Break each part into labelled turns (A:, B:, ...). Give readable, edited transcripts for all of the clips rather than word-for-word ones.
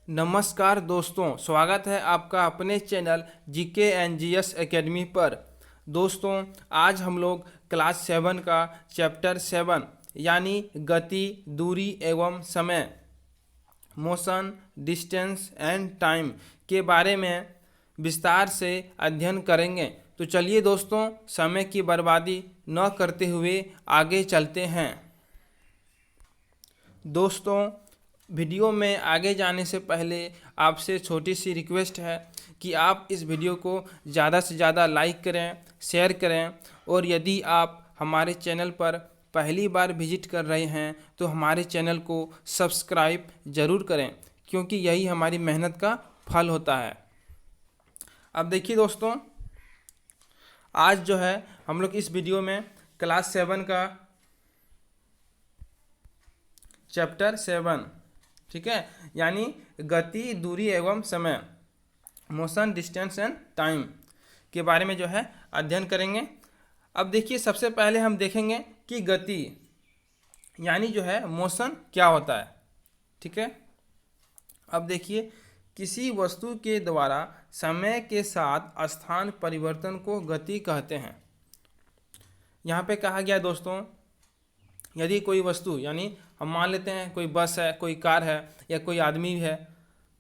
A: नमस्कार दोस्तों, स्वागत है आपका अपने channel GK and GS academy पर। दोस्तों, आज हम लोग क्लास 7 का चैप्टर 7 यानी गति, दूरी एवं समय, मोशन, डिस्टेंस एंड टाइम के बारे में विस्तार से अध्ययन करेंगे। तो चलिए दोस्तों, समय की बर्बादी न करते हुए आगे चलते हैं। दोस्तों, वीडियो में आगे जाने से पहले आपसे छोटी सी रिक्वेस्ट है कि आप इस वीडियो को ज़्यादा से ज़्यादा लाइक करें, शेयर करें, और यदि आप हमारे चैनल पर पहली बार विजिट कर रहे हैं तो हमारे चैनल को सब्सक्राइब ज़रूर करें, क्योंकि यही हमारी मेहनत का फल होता है। अब देखिए दोस्तों, आज जो है हम लोग इस वीडियो में क्लास 7 का चैप्टर 7, ठीक है, यानी गति, दूरी एवं समय, मोशन, डिस्टेंस एंड टाइम के बारे में जो है अध्ययन करेंगे। अब देखिए, सबसे पहले हम देखेंगे कि गति यानी जो है मोशन क्या होता है। ठीक है, अब देखिए, किसी वस्तु के द्वारा समय के साथ स्थान परिवर्तन को गति कहते हैं। यहाँ पे कहा गया दोस्तों, यदि कोई वस्तु, यानी हम मान लेते हैं कोई बस है, कोई कार है या कोई आदमी है,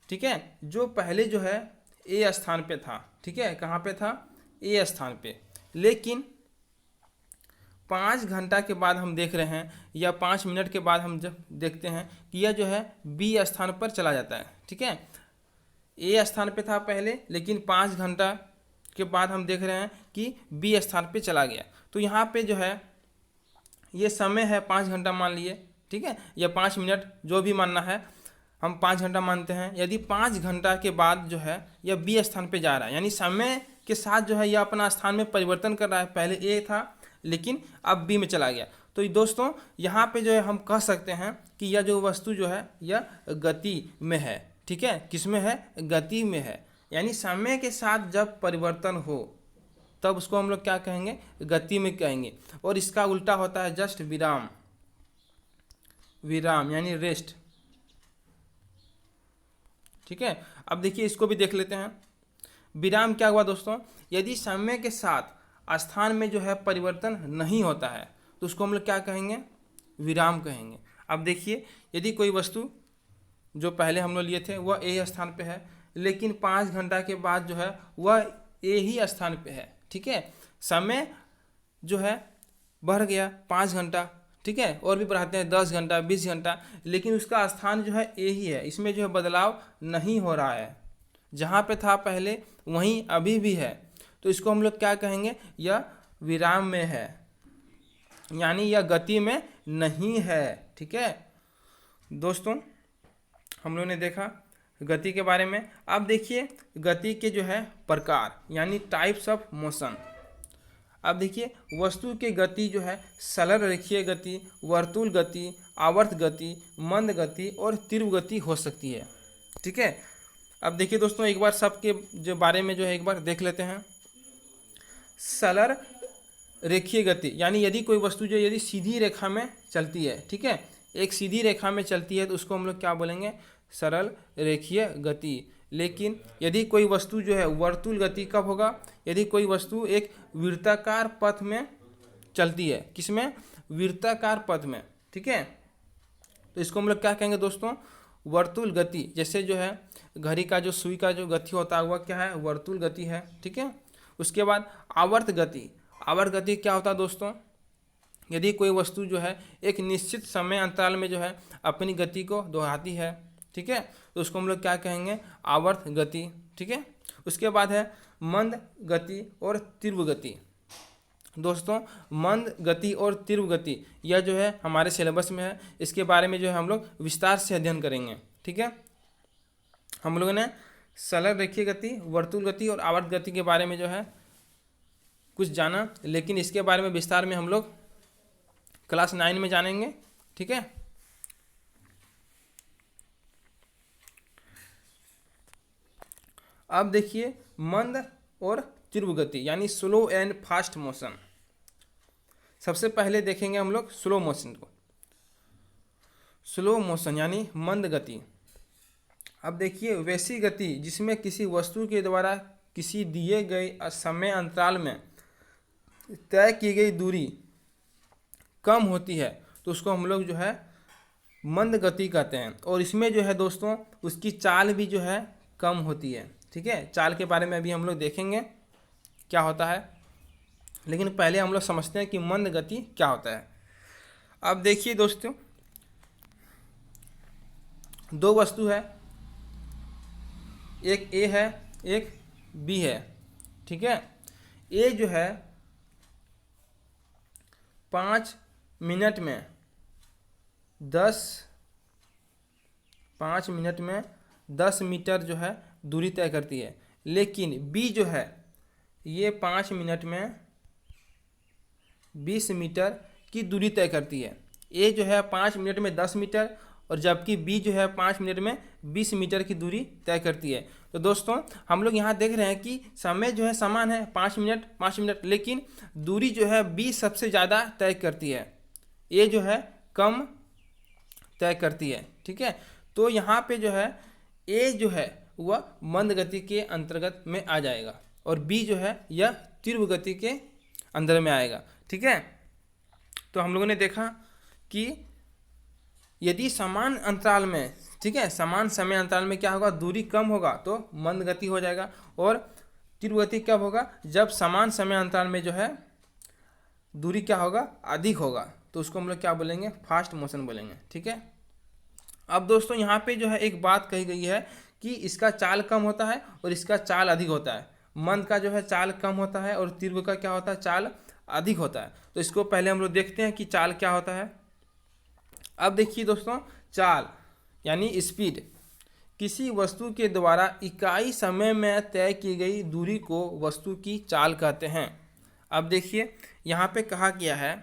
A: ठीक है, जो पहले जो है ए स्थान पे था, ठीक है, कहाँ पे था, ए स्थान पे, लेकिन 5 घंटा के बाद हम देख रहे हैं या 5 मिनट के बाद हम जब देखते हैं कि यह जो है बी स्थान पर चला जाता है। ठीक है, ए स्थान पे था पहले, लेकिन 5 घंटा के बाद हम देख रहे हैं कि बी स्थान पे चला गया। तो यहाँ पे जो है ये समय है 5 घंटा मान लिए, ठीक है, या 5 मिनट, जो भी मानना है, हम 5 घंटा मानते हैं। यदि 5 घंटा के बाद जो है यह बी स्थान पे जा रहा है, यानी समय के साथ जो है यह अपना स्थान में परिवर्तन कर रहा है। पहले ए था लेकिन अब बी में चला गया। तो दोस्तों, यहाँ पे जो है हम कह सकते हैं कि यह जो वस्तु जो है यह गति में है। ठीक है, किस में है, गति में है, यानी समय के साथ जब परिवर्तन हो तब उसको हम लोग क्या कहेंगे, गति में कहेंगे। और इसका उल्टा होता है जस्ट विराम, विराम यानी रेस्ट। ठीक है, अब देखिए इसको भी देख लेते हैं। विराम क्या हुआ दोस्तों, यदि समय के साथ स्थान में जो है परिवर्तन नहीं होता है तो उसको हम लोग क्या कहेंगे, विराम कहेंगे। अब देखिए, यदि कोई वस्तु जो पहले हम लोग लिए थे वह ए स्थान पे है, लेकिन 5 घंटा के बाद जो है वह ए ही स्थान पे है। ठीक है, समय जो है बढ़ गया 5 घंटा, ठीक है, और भी बढ़ाते हैं 10 घंटा, 20 घंटा, लेकिन उसका स्थान जो है ए ही है। इसमें जो है बदलाव नहीं हो रहा है, जहाँ पे था पहले वहीं अभी भी है। तो इसको हम लोग क्या कहेंगे, यह विराम में है, यानी यह गति में नहीं है। ठीक है दोस्तों, हम लोगों ने देखा गति के बारे में। अब देखिए गति के जो है प्रकार, यानी टाइप्स ऑफ मोशन। अब देखिए, वस्तु की गति जो है सरल रेखीय गति, वर्तुल गति, आवर्त गति, मंद गति और तीव्र गति हो सकती है। ठीक है, अब देखिए दोस्तों, एक बार सबके जो बारे में जो है एक बार देख लेते हैं। सरल रेखीय गति, यानी यदि कोई वस्तु जो यदि सीधी रेखा में चलती है, ठीक है, एक सीधी रेखा में चलती है तो उसको हम लोग क्या बोलेंगे, सरल रेखीय गति। लेकिन यदि कोई वस्तु जो है वर्तुल गति कब होगा, यदि कोई वस्तु एक वृत्ताकार पथ में चलती है, किसमें, वृत्ताकार पथ में। ठीक है, तो इसको हम लोग क्या कहेंगे दोस्तों, वर्तुल गति। जैसे जो है घड़ी का जो सुई का जो गति होता है वह क्या है, वर्तुल गति है। ठीक है, उसके बाद आवर्त गति। आवर्त गति क्या होता है दोस्तों, यदि कोई वस्तु जो है एक निश्चित समय अंतराल में जो है अपनी गति को दोहराती है, ठीक है, तो उसको हम लोग क्या कहेंगे, आवर्त गति। ठीक है, उसके बाद है मंद गति और तीव्र गति। दोस्तों, मंद गति और तीव्र गति यह जो है हमारे सिलेबस में है, इसके बारे में जो है हम लोग विस्तार से अध्ययन करेंगे। ठीक है, हम लोगों ने सरल रेखीय गति, वर्तुल गति और आवर्त गति के बारे में जो है कुछ जाना, लेकिन इसके बारे में विस्तार में हम लोग क्लास 9 में जानेंगे। ठीक है, अब देखिए मंद और तीव्र गति, यानी स्लो एंड फास्ट मोशन। सबसे पहले देखेंगे हम लोग स्लो मोशन को। स्लो मोशन यानी मंद गति। अब देखिए वैसी गति जिसमें किसी वस्तु के द्वारा किसी दिए गए समय अंतराल में तय की गई दूरी कम होती है तो उसको हम लोग जो है मंद गति कहते हैं। और इसमें जो है दोस्तों उसकी चाल भी जो है कम होती है। ठीक है, चाल के बारे में अभी हम लोग देखेंगे क्या होता है, लेकिन पहले हम लोग समझते हैं कि मंद गति क्या होता है। अब देखिए दोस्तों, दो वस्तु है, एक ए है एक बी है। ठीक है, ए जो है 5 मिनट में 10 मीटर जो है दूरी तय करती है, लेकिन बी जो है ये 5 मिनट में 20 मीटर की दूरी तय करती है। ए जो है 5 मिनट में 10 मीटर और जबकि बी जो है 5 मिनट में 20 मीटर की दूरी तय करती है। तो दोस्तों हम लोग यहाँ देख रहे हैं कि समय जो है समान है 5 मिनट, लेकिन दूरी जो है बी सबसे ज़्यादा तय करती है, ए जो है कम तय करती है। ठीक है, तो यहाँ पे जो है ए जो है वह मंद गति के अंतर्गत में आ जाएगा और बी जो है यह तीव्र गति के अंदर में आएगा। ठीक है, तो हम लोगों ने देखा कि यदि समान अंतराल में, ठीक है, समान समय अंतराल में क्या होगा, दूरी कम होगा तो मंद गति हो जाएगा, और तीव्र गति कब होगा, जब समान समय अंतराल में जो है दूरी क्या होगा, अधिक होगा, तो उसको हम लोग क्या बोलेंगे, फास्ट मोशन बोलेंगे। ठीक है, अब दोस्तों यहाँ पे जो है एक बात कही गई है कि इसका चाल कम होता है और इसका चाल अधिक होता है। मंद का जो है चाल कम होता है और तीव्र का क्या होता है, चाल अधिक होता है। तो इसको पहले हम लोग देखते हैं कि चाल क्या होता है। अब देखिए दोस्तों, चाल यानी स्पीड किसी वस्तु के द्वारा इकाई समय में तय की गई दूरी को वस्तु की चाल कहते हैं। अब देखिए यहाँ पे कहा गया है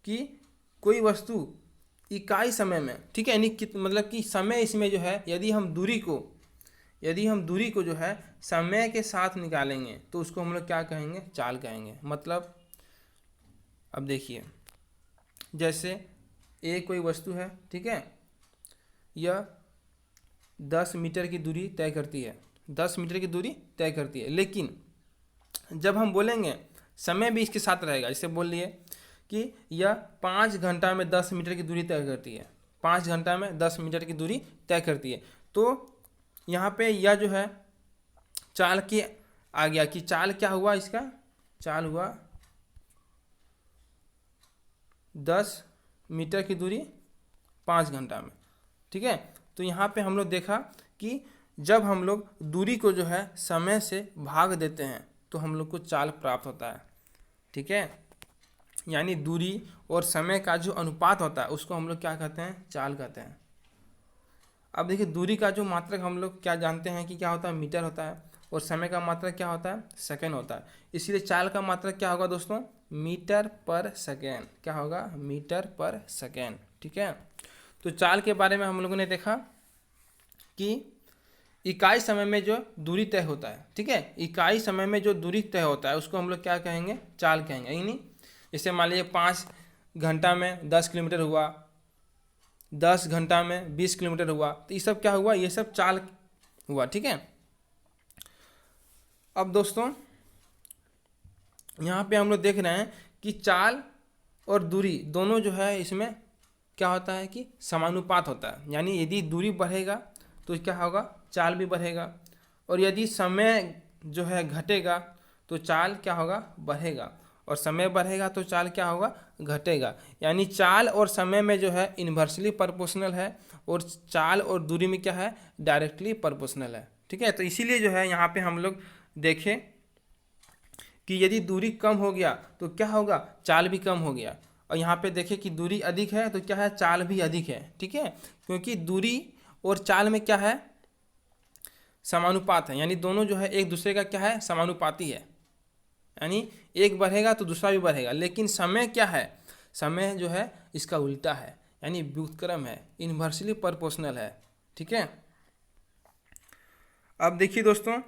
A: कि कोई वस्तु इकाई समय में, ठीक है, यानी मतलब कि समय इसमें जो है यदि हम दूरी को जो है समय के साथ निकालेंगे तो उसको हम लोग क्या कहेंगे, चाल कहेंगे। मतलब अब देखिए जैसे ए कोई वस्तु है, ठीक है, यह 10 मीटर की दूरी तय करती है, 10 मीटर की दूरी तय करती है, लेकिन जब हम बोलेंगे समय भी इसके साथ रहेगा। जैसे बोल लिए कि यह 5 घंटा में 10 मीटर की दूरी तय करती है, 5 घंटा में 10 मीटर की दूरी तय करती है, तो यहाँ पे यह जो है चाल के आ गया कि चाल क्या हुआ, इसका चाल हुआ 10 मीटर की दूरी 5 घंटा में। ठीक है, तो यहाँ पे हम लोग देखा कि जब हम लोग दूरी को जो है समय से भाग देते हैं तो हम लोग को चाल प्राप्त होता है। ठीक है, यानी दूरी और समय का जो अनुपात होता है उसको हम लोग क्या कहते हैं, चाल कहते हैं। अब देखिए दूरी का जो मात्रक हम लोग क्या जानते हैं कि क्या होता है, मीटर होता है, और समय का मात्रक क्या होता है, सेकेंड होता है। इसीलिए चाल का मात्रक क्या होगा दोस्तों, मीटर पर सेकेंड। क्या होगा, मीटर पर सेकेंड। ठीक है, तो चाल के बारे में हम लोगों ने देखा कि इकाई समय में जो दूरी तय होता है, ठीक है, इकाई समय में जो दूरी तय होता है उसको हम लोग क्या कहेंगे, चाल कहेंगे। यही नहीं, जैसे मान लीजिए 5 घंटा में 10 किलोमीटर हुआ, 10 घंटा में 20 किलोमीटर हुआ, तो ये सब क्या हुआ, ये सब चाल हुआ। ठीक है, अब दोस्तों यहाँ पे हम लोग देख रहे हैं कि चाल और दूरी दोनों जो है इसमें क्या होता है कि समानुपात होता है। यानी यदि दूरी बढ़ेगा तो क्या होगा, चाल भी बढ़ेगा, और यदि समय जो है घटेगा तो चाल क्या होगा, बढ़ेगा, और समय बढ़ेगा तो चाल क्या होगा, घटेगा। यानी चाल और समय में जो है इन्वर्सली प्रोपोर्शनल है और चाल और दूरी में क्या है, डायरेक्टली प्रोपोर्शनल है। ठीक है, तो इसीलिए जो है यहाँ पे हम लोग देखें कि यदि दूरी कम हो गया तो क्या होगा, चाल भी कम हो गया, और यहाँ पे देखें कि दूरी अधिक है तो क्या है, चाल भी अधिक है। ठीक है, क्योंकि दूरी और चाल में क्या है, समानुपात है, यानी दोनों जो है एक दूसरे का क्या है, समानुपाती है, यानी एक बढ़ेगा तो दूसरा भी बढ़ेगा। लेकिन समय क्या है, समय जो है इसका उल्टा है, यानी व्युत्क्रम है, इन्वर्सली प्रोपोर्शनल है। ठीक है, अब देखिए दोस्तों,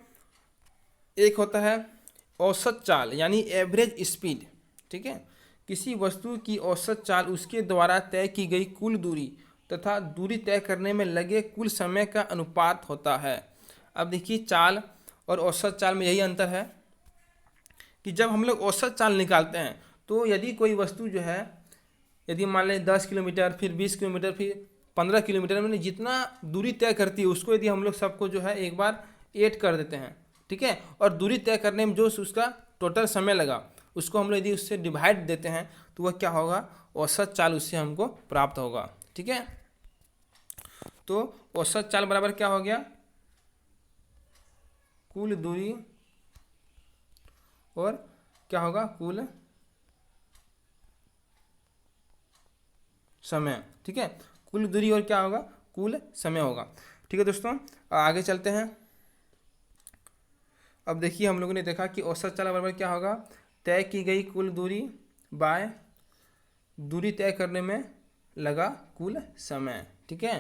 A: एक होता है औसत चाल यानी एवरेज स्पीड। ठीक है, किसी वस्तु की औसत चाल उसके द्वारा तय की गई कुल दूरी तथा दूरी तय करने में लगे कुल समय का अनुपात होता है। अब देखिए चाल और औसत चाल में यही अंतर है कि जब हम लोग औसत चाल निकालते हैं तो यदि कोई वस्तु जो है, यदि मान लें 10 किलोमीटर, फिर 20 किलोमीटर, फिर 15 किलोमीटर, मैंने जितना दूरी तय करती है उसको यदि हम लोग सबको जो है एक बार ऐड कर देते हैं, ठीक है, और दूरी तय करने में जो उसका टोटल समय लगा उसको हम लोग यदि उससे डिवाइड देते हैं तो वह क्या होगा, औसत चाल उससे हमको प्राप्त होगा। ठीक है, तो औसत चाल बराबर क्या हो गया, कुल दूरी और क्या होगा, कुल समय। ठीक है, कुल दूरी और क्या होगा, कुल समय होगा। ठीक है दोस्तों, आगे चलते हैं। अब देखिए हम लोगों ने देखा कि औसत चाल बराबर क्या होगा, तय की गई कुल दूरी बाय दूरी तय करने में लगा कुल समय। ठीक है,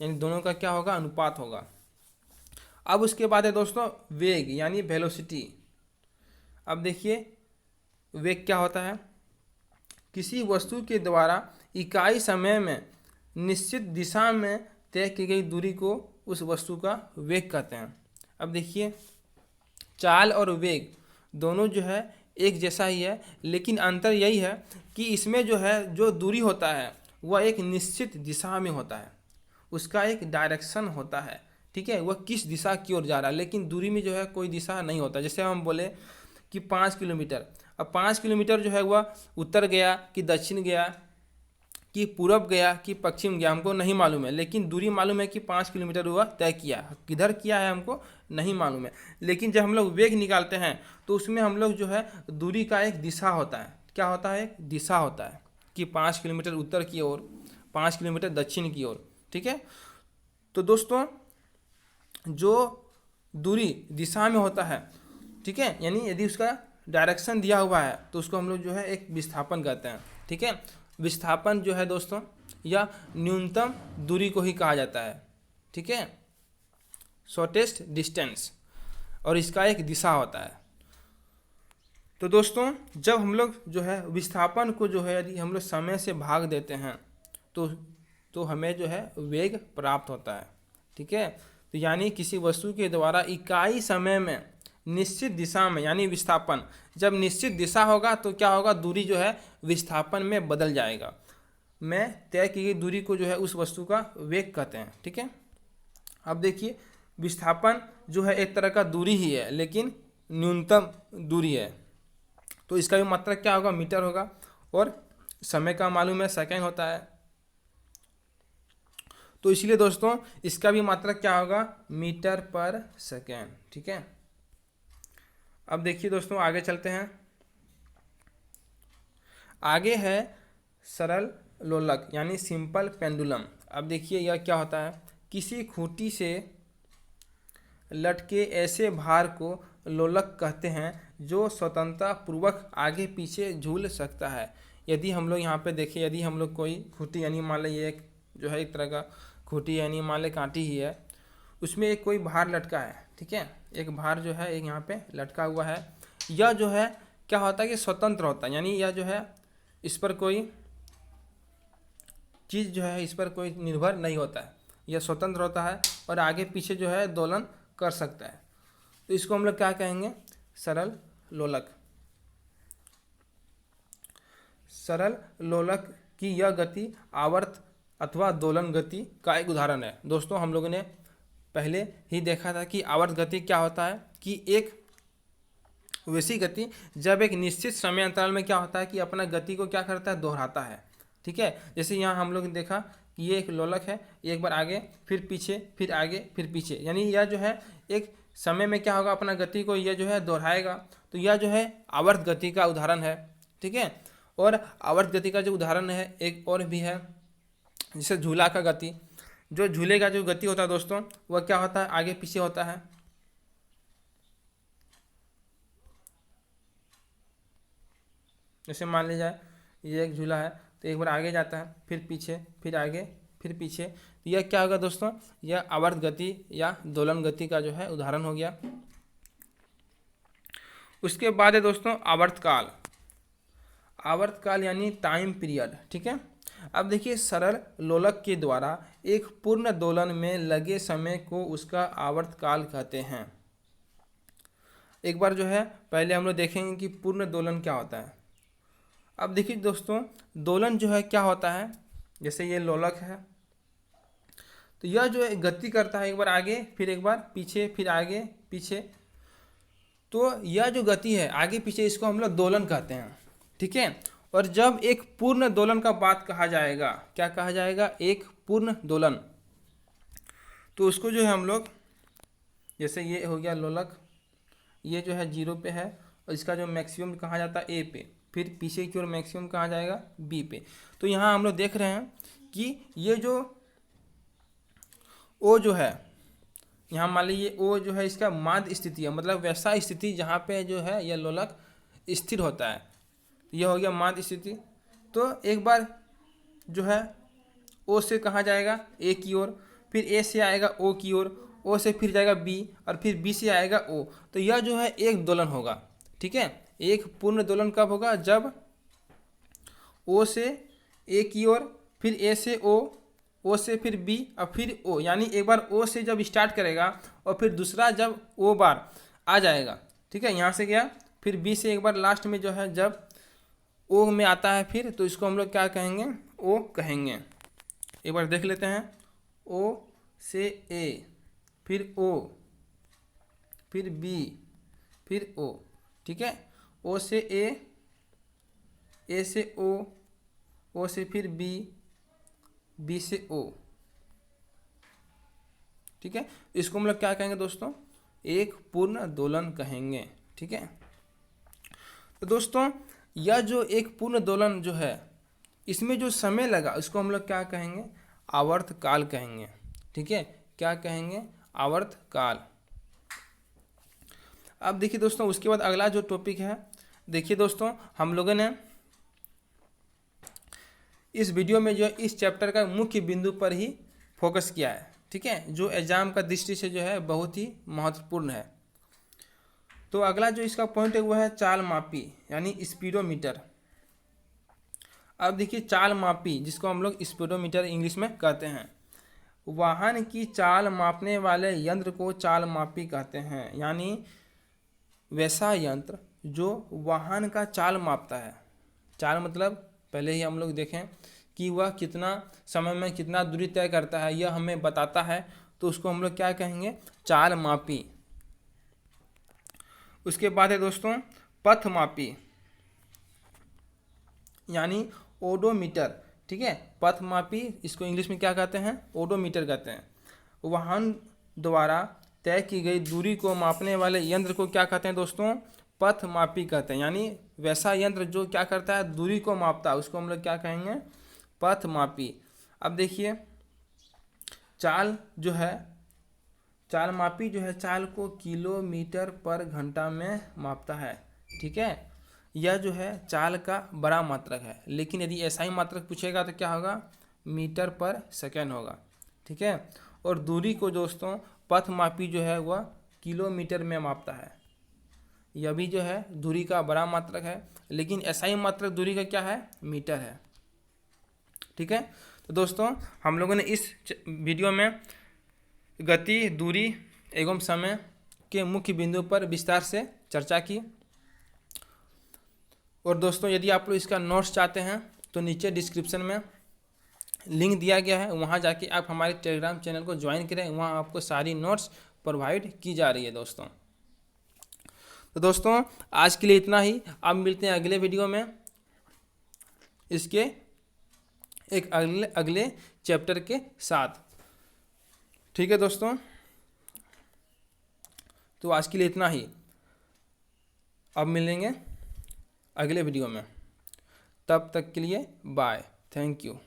A: यानी दोनों का क्या होगा, अनुपात होगा। अब उसके बाद है दोस्तों वेग यानी वेलोसिटी। अब देखिए वेग क्या होता है, किसी वस्तु के द्वारा इकाई समय में निश्चित दिशा में तय की गई दूरी को उस वस्तु का वेग कहते हैं। अब देखिए चाल और वेग दोनों जो है एक जैसा ही है, लेकिन अंतर यही है कि इसमें जो है जो दूरी होता है वह एक निश्चित दिशा में होता है, उसका एक डायरेक्शन होता है। ठीक है, वह किस दिशा की ओर जा रहा है, लेकिन दूरी में जो है कोई दिशा नहीं होता। जैसे हम बोले कि 5 किलोमीटर, अब 5 किलोमीटर जो है वह उत्तर गया कि दक्षिण गया कि पूरब गया कि पश्चिम गया, हमको नहीं मालूम है, लेकिन दूरी मालूम है कि 5 किलोमीटर हुआ तय किया, किधर किया है हमको नहीं मालूम है। लेकिन जब हम लोग वेग निकालते हैं तो उसमें हम लोग जो है दूरी का एक दिशा होता है, क्या होता है, एक दिशा होता है कि 5 किलोमीटर उत्तर की ओर, 5 किलोमीटर दक्षिण की ओर। ठीक है, तो दोस्तों जो दूरी दिशा में होता है, ठीक है, यानी यदि उसका डायरेक्शन दिया हुआ है तो उसको हम लोग जो है एक विस्थापन कहते हैं। ठीक है, विस्थापन जो है दोस्तों या न्यूनतम दूरी को ही कहा जाता है। ठीक है, शॉर्टेस्ट डिस्टेंस, और इसका एक दिशा होता है। तो दोस्तों जब हम लोग जो है विस्थापन को जो है यदि हम लोग समय से भाग देते हैं तो हमें जो है वेग प्राप्त होता है। ठीक है, तो यानी किसी वस्तु के द्वारा इकाई समय में निश्चित दिशा में, यानी विस्थापन जब निश्चित दिशा होगा तो क्या होगा, दूरी जो है विस्थापन में बदल जाएगा। मैं तय की गई दूरी को जो है उस वस्तु का वेग कहते हैं। ठीक है, अब देखिए विस्थापन जो है एक तरह का दूरी ही है, लेकिन न्यूनतम दूरी है, तो इसका भी मात्रक क्या होगा, मीटर होगा, और समय का मालूम है सेकंड होता है, तो इसलिए दोस्तों इसका भी मात्रक क्या होगा, मीटर पर सेकेंड। ठीक है, अब देखिए दोस्तों आगे चलते हैं। आगे है सरल लोलक यानी सिंपल पेंडुलम। अब देखिए यह क्या होता है, किसी खूंटी से लटके ऐसे भार को लोलक कहते हैं जो स्वतंत्रता पूर्वक आगे पीछे झूल सकता है। यदि हम लोग यहाँ पे देखें, यदि हम लोग कोई खूंटी यानी मान लें ये एक जो है एक तरह का खूंटी यानी मान लें कांटी ही है, उसमें एक कोई भार लटका है। ठीक है, एक भार जो है एक यहाँ पे लटका हुआ है, यह जो है क्या होता है कि स्वतंत्र होता है, यानी यह जो है इस पर कोई चीज़ जो है इस पर कोई निर्भर नहीं होता है, यह स्वतंत्र होता है और आगे पीछे जो है दोलन कर सकता है। तो इसको हम लोग क्या कहेंगे, सरल लोलक। सरल लोलक की यह गति आवर्त अथवा दोलन गति का एक उदाहरण है। दोस्तों हम लोगों ने पहले ही देखा था कि आवर्त गति क्या होता है, कि एक वैसी गति जब एक निश्चित समय अंतराल में क्या होता है कि अपना गति को क्या करता है, दोहराता है। ठीक है, जैसे यहाँ हम लोग ने देखा कि ये एक लोलक है, एक बार आगे फिर पीछे फिर आगे फिर पीछे, यानी यह जो है एक समय में क्या होगा, अपना गति को यह जो है दोहराएगा, तो यह जो है आवर्त गति का उदाहरण है। ठीक है, और आवर्त गति का जो उदाहरण है एक और भी है, जैसे झूला का गति, जो झूले का जो गति होता है दोस्तों वह क्या होता है, आगे पीछे होता है। जैसे मान लीजिए ये एक झूला है तो एक बार आगे जाता है फिर पीछे फिर आगे फिर पीछे, तो यह क्या होगा दोस्तों, यह आवर्त गति या दोलन गति का जो है उदाहरण हो गया। उसके बाद है दोस्तों आवर्तकाल। आवर्तकाल यानी टाइम पीरियड। ठीक है, अब देखिए सरल लोलक के द्वारा एक पूर्ण दोलन में लगे समय को उसका आवर्तकाल कहते हैं। एक बार जो है पहले हम लोग देखेंगे कि पूर्ण दोलन क्या होता है। अब देखिए दोस्तों, दोलन जो है क्या होता है, जैसे ये लोलक है तो यह जो है गति करता है, एक बार आगे फिर एक बार पीछे फिर आगे पीछे, तो यह जो गति है आगे पीछे इसको हम लोग दोलन कहते हैं, ठीक है। और जब एक पूर्ण दोलन का बात कहा जाएगा, क्या कहा जाएगा, एक पूर्ण दोलन, तो उसको जो है हम लोग, जैसे ये हो गया लोलक, ये जो है 0 पे है और इसका जो मैक्सिमम कहा जाता है A पे, फिर पीछे की ओर मैक्सिमम कहा जाएगा B पे। तो यहाँ हम लोग देख रहे हैं कि ये जो O जो है, यहाँ मान लीजिए O जो है इसका माध्य स्थिति है, मतलब वैसा स्थिति जहाँ पे जो है यह लोलक स्थिर होता है, यह हो गया माध्य स्थिति। तो एक बार जो है O से कहाँ जाएगा A की ओर, फिर A से आएगा O की ओर, O से फिर जाएगा B और फिर B से आएगा O। तो यह जो है एक दोलन होगा, ठीक है। एक पूर्ण दोलन कब होगा, जब O से A की ओर, फिर A से O, O से फिर B और फिर O, यानी एक बार O से जब स्टार्ट करेगा और फिर दूसरा जब O बार आ जाएगा, ठीक है, यहाँ से गया, फिर B से एक बार लास्ट में जो है जब O में आता है फिर, तो इसको हम लोग क्या कहेंगे, O कहेंगे। एक बार देख लेते हैं, O से A, फिर O, फिर B, फिर O, ठीक है, O से A, A से O, O से फिर B, B से O, ठीक है। इसको हम लोग क्या कहेंगे दोस्तों, एक पूर्ण दोलन कहेंगे, ठीक है। तो दोस्तों यह जो एक पूर्ण दोलन जो है, इसमें जो समय लगा उसको हम लोग क्या कहेंगे, आवर्तकाल कहेंगे, ठीक है। क्या कहेंगे, आवर्तकाल। अब देखिए दोस्तों, उसके बाद अगला जो टॉपिक है, देखिए दोस्तों हम लोगों ने इस वीडियो में जो है इस चैप्टर का मुख्य बिंदु पर ही फोकस किया है, ठीक है, जो एग्जाम का दृष्टि से जो है बहुत ही महत्वपूर्ण है। तो अगला जो इसका पॉइंट है वो है चाल मापी, यानी स्पीडोमीटर। अब देखिए चाल मापी, जिसको हम लोग स्पीडोमीटर इंग्लिश में कहते हैं, वाहन की चाल मापने वाले यंत्र को चाल मापी कहते हैं, यानी वैसा यंत्र जो वाहन का चाल मापता है। चाल मतलब पहले ही हम लोग देखें कि वह कितना समय में कितना दूरी तय करता है, यह हमें बताता है, तो उसको हम लोग क्या कहेंगे, चाल मापी। उसके बाद है दोस्तों पथ मापी, यानी ओडोमीटर, ठीक है। पथ मापी इसको इंग्लिश में क्या कहते हैं, ओडोमीटर कहते हैं। वाहन द्वारा तय की गई दूरी को मापने वाले यंत्र को क्या कहते हैं दोस्तों, पथ मापी कहते हैं, यानी वैसा यंत्र जो क्या करता है, दूरी को मापता है, उसको हम लोग क्या कहेंगे, पथ मापी। अब देखिए चाल जो है, चाल मापी जो है चाल को किलोमीटर पर घंटा में मापता है, ठीक है। यह जो है चाल का बड़ा मात्रक है, लेकिन यदि ऐसा ही मात्रक पूछेगा तो क्या होगा, मीटर पर सेकेंड होगा, ठीक है। और दूरी को दोस्तों पथ मापी जो है वह किलोमीटर में मापता है। यह भी जो है दूरी का बड़ा मात्रक है, लेकिन ऐसा ही मात्रक दूरी का क्या है, मीटर है, ठीक है। तो दोस्तों हम लोगों ने इस वीडियो में गति, दूरी एवं समय के मुख्य बिंदु पर विस्तार से चर्चा की। और दोस्तों यदि आप लोग इसका नोट्स चाहते हैं तो नीचे डिस्क्रिप्शन में लिंक दिया गया है, वहाँ जाके आप हमारे टेलीग्राम चैनल को ज्वाइन करें, वहाँ आपको सारी नोट्स प्रोवाइड की जा रही है दोस्तों। तो दोस्तों आज के लिए इतना ही, अब मिलते हैं अगले वीडियो में इसके एक अगले चैप्टर के साथ, ठीक है दोस्तों। तो आज के लिए इतना ही, अब मिलेंगे अगले वीडियो में, तब तक के लिए बाय, थैंक यू।